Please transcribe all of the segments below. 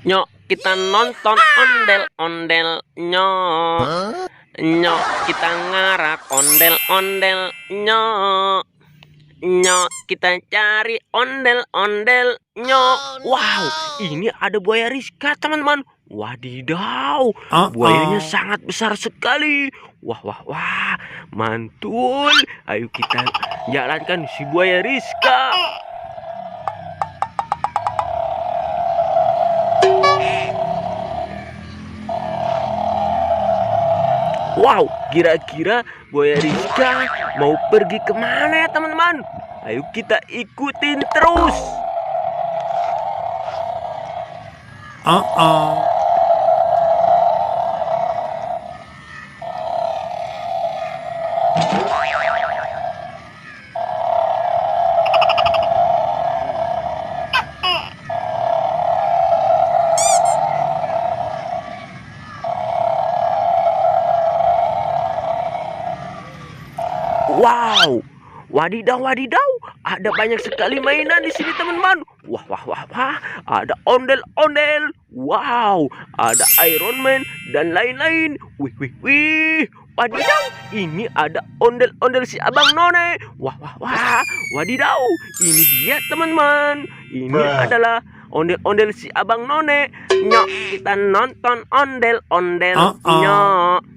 Nyok, kita nonton ondel-ondel. Nyok, nyok, kita ngarak ondel-ondel. Nyok, nyok, kita cari ondel-ondel. Nyok. Wow, ini ada buaya Rizka, teman-teman. Wadidaw, buayanya sangat besar sekali. Wah, wah, wah, mantul. Ayo kita jalankan si buaya Rizka. Wow, kira-kira buaya Rizka mau pergi kemana ya, teman-teman? Ayo kita ikutin terus. Wow, wadidaw, wadidaw, ada banyak sekali mainan di sini, teman-teman. Wah, wah, wah, wah, ada ondel-ondel. Wow, ada Iron Man dan lain-lain. Wih, wih, wih. Wadidaw, ini ada ondel-ondel si Abang None. Wah, wah, wah, wadidaw, ini dia, teman-teman. Ini adalah ondel-ondel si Abang None. Nyok, kita nonton ondel-ondel. Nyok.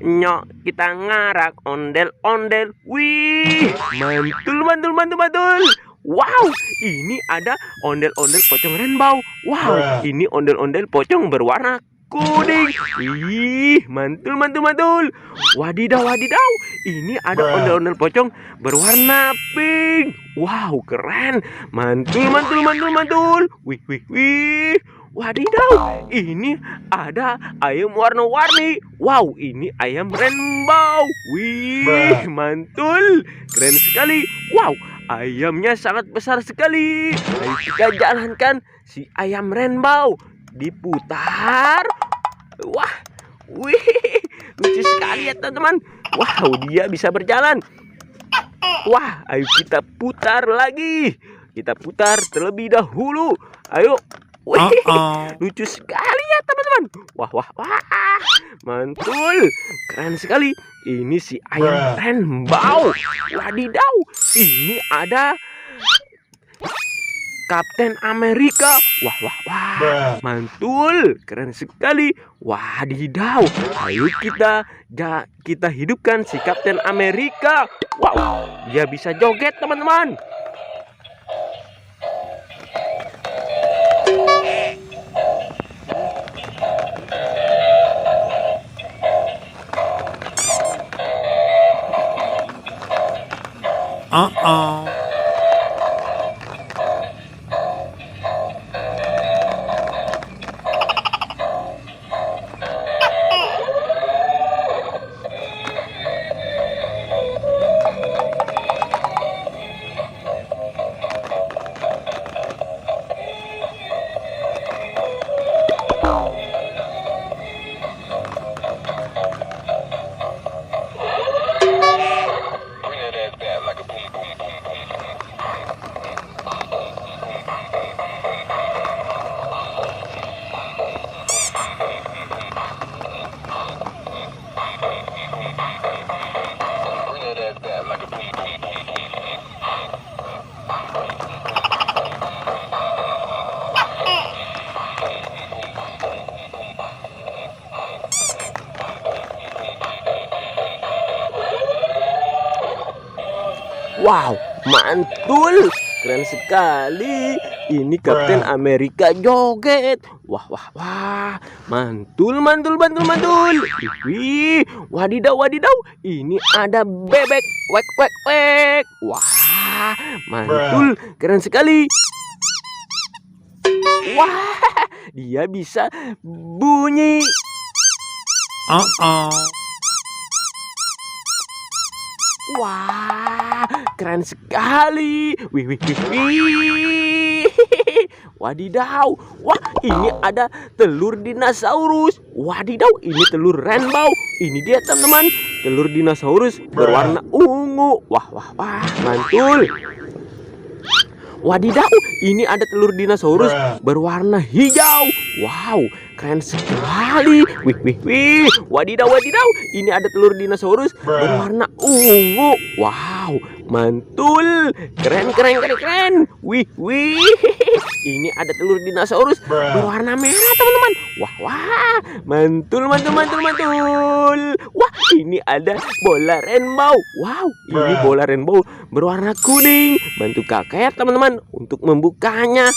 Nyok, kita ngarak ondel-ondel. Wih, mantul, mantul, mantul, mantul. Wow, ini ada ondel-ondel pocong rainbow. Wow, ini ondel-ondel pocong berwarna kuning. Wih, mantul, mantul, mantul. Wadidaw, wadidaw, ini ada ondel-ondel pocong berwarna pink. Wow, keren. Mantul, mantul, mantul, mantul. Wih, wih, wih. Wadidaw, ini ada ayam warna-warni. Wow, ini ayam rainbow. Wih, mantul. Keren sekali. Wow, ayamnya sangat besar sekali. Ayo kita jalankan si ayam rainbow. Diputar. Wah, wih, lucu sekali ya, teman-teman. Wow, dia bisa berjalan. Wah, ayo kita putar lagi. Kita putar terlebih dahulu. Ayo. Wih, lucu sekali ya, teman-teman. Wah, wah, wah, mantul. Keren sekali. Ini si ayam rainbow. Wadidaw, ini ada Kapten Amerika. Wah, wah, wah, mantul. Keren sekali. Wadidaw, ayo kita hidupkan si Kapten Amerika. Wow, dia bisa joget, teman-teman. Wow, mantul. Keren sekali. Ini Kapten Amerika joget. Wah, wah, wah. Mantul, mantul, mantul, mantul. Wih, wadidaw, wadidaw. Ini ada bebek. Wek, wek, wek. Wah, mantul. Keren sekali. Wah, dia bisa bunyi. Wah, keren sekali. Wih, wih, wih, wih. Wadidaw. Wah, ini ada telur dinosaurus. Wadidaw, ini telur rainbow. Ini dia, teman-teman, telur dinosaurus berwarna ungu. Wah, wah, wah, mantul. Wadidaw, ini ada telur dinosaurus berwarna hijau. Wow, keren sekali. Wih, wih, wih. Wadidaw, wadidaw. Ini ada telur dinosaurus berwarna ungu. Wow, mantul. Keren, keren, keren, keren. Wih, wih. Ini ada telur dinosaurus berwarna merah, teman-teman. Wah, wah. Mantul, mantul, mantul, mantul. Wah, ini ada bola rainbow. Wow, ini bola rainbow berwarna kuning. Bantu kakak ya, teman-teman, untuk membukanya.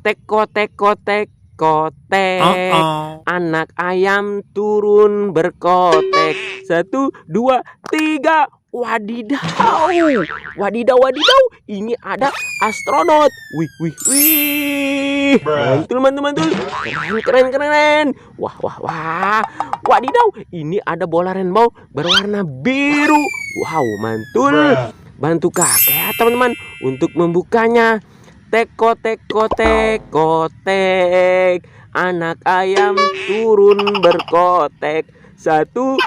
Teko, teko, teko, tek. Anak ayam turun berkotek. 1, 2, 3. Wadidaw, wadidaw, wadidaw. Ini ada astronot. Wih, wih, wih. Mantul, mantul, mantul. Keren, keren, keren. Wah, wah, wah. Wadidaw, ini ada bola rainbow berwarna biru. Wow, mantul. Bantu kakek ya, teman-teman, untuk membukanya. Teko, teko, teko, tek. Anak ayam turun berkotek. 1, 2,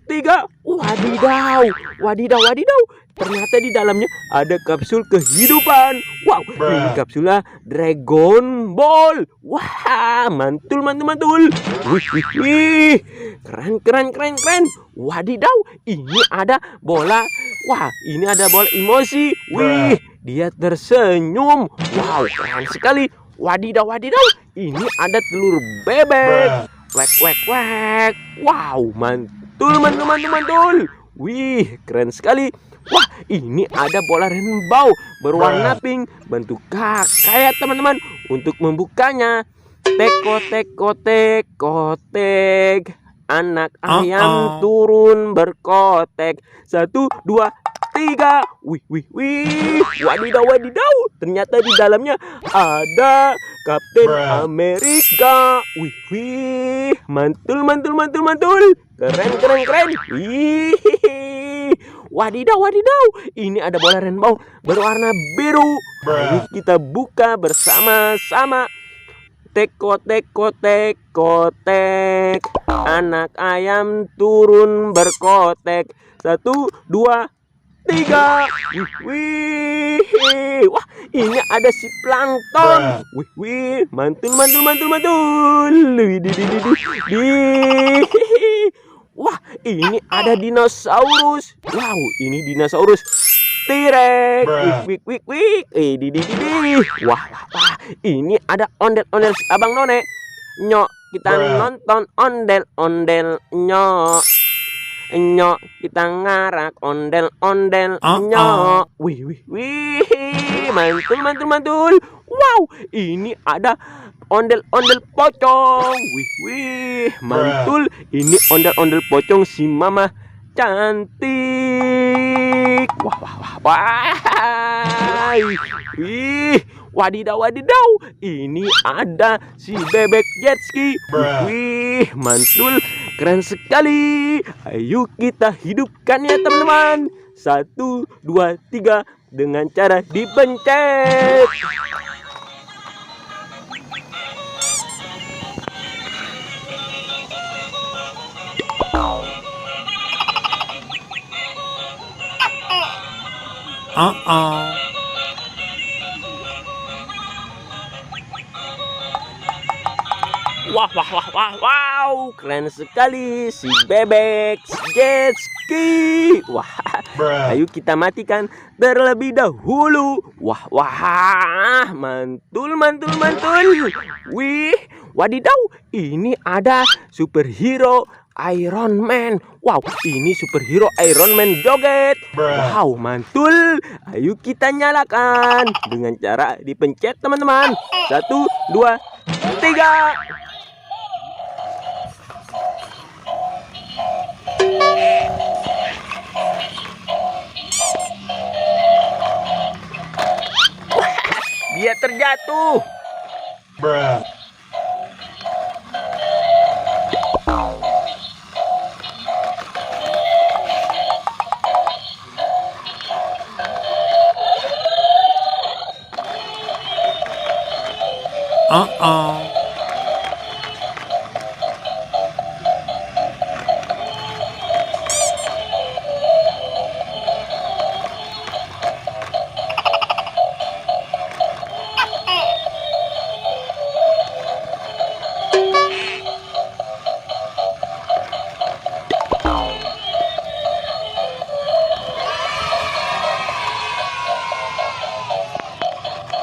3. Wadidaw, wadidaw, wadidaw. Ternyata di dalamnya ada kapsul kehidupan. Wow, ini kapsulnya Dragon Ball. Wah, mantul, mantul, mantul. Wih, wih, wih. Keren, keren, keren, keren. Wadidaw, ini ada bola. Wah, ini ada bola emosi. Wih, dia tersenyum. Wow, keren sekali. Wadidaw, wadidaw. Ini ada telur bebek. Wek, wek, wek. Wow, mantul, mantul, mantul, mantul. Wih, keren sekali. Wah, ini ada bola rainbow berwarna pink. Bantu kakak ya, teman-teman, untuk membukanya. Teko, teko, teko, tek. Anak ayam turun berkotek. 1, 2, 3. Wih, wih, wih. Wadidaw, wadidaw. Ternyata di dalamnya ada Kapten Amerika. Wih, wih. Mantul, mantul, mantul, mantul. Keren, keren, keren. Wih. Wadidaw, wadidaw. Ini ada bola rainbow berwarna biru. Mari kita buka bersama-sama. Teko, teko, teko, tek. Anak ayam turun berkotek. 1, 2, 3. Wih, wih. Wah, ini ada si plankton. Wih, wih. Mantul, mantul, mantul, mantul. Wih, di. Wah, ini ada dinosaurus. Wow, ini dinosaurus T-Rex. Wik, wik, wik. Di. Wah, wah, wah. Ini ada ondel-ondel si Abang None. Nyok, kita nonton ondel-ondel. Nyok, nyok, kita ngarak ondel-ondel. Nyok. Wih, wih, wih. Mantul, mantul, mantul. Wow, ini ada ondel-ondel pocong. Wih, wih. Mantul. Ini ondel-ondel pocong si Mama cantik. Wah, wah, wah, wah. Wih, wadidaw, wadidaw. Ini ada si bebek jet ski. Wih, mantul. Keren sekali. Ayo kita hidupkan ya, teman-teman. 1, 2, 3 dengan cara dipencet. Wah, wah, wah, wah, wow, keren sekali si bebek jet ski. Wah, ayo kita matikan terlebih dahulu. Wah, wah, mantul, mantul, mantul. Wih, wadidaw, ini ada superhero Iron Man. Wow, ini superhero Iron Man joget. Wow, mantul. Ayo kita nyalakan dengan cara dipencet, teman-teman. 1, 2, 3. Dia terjatuh.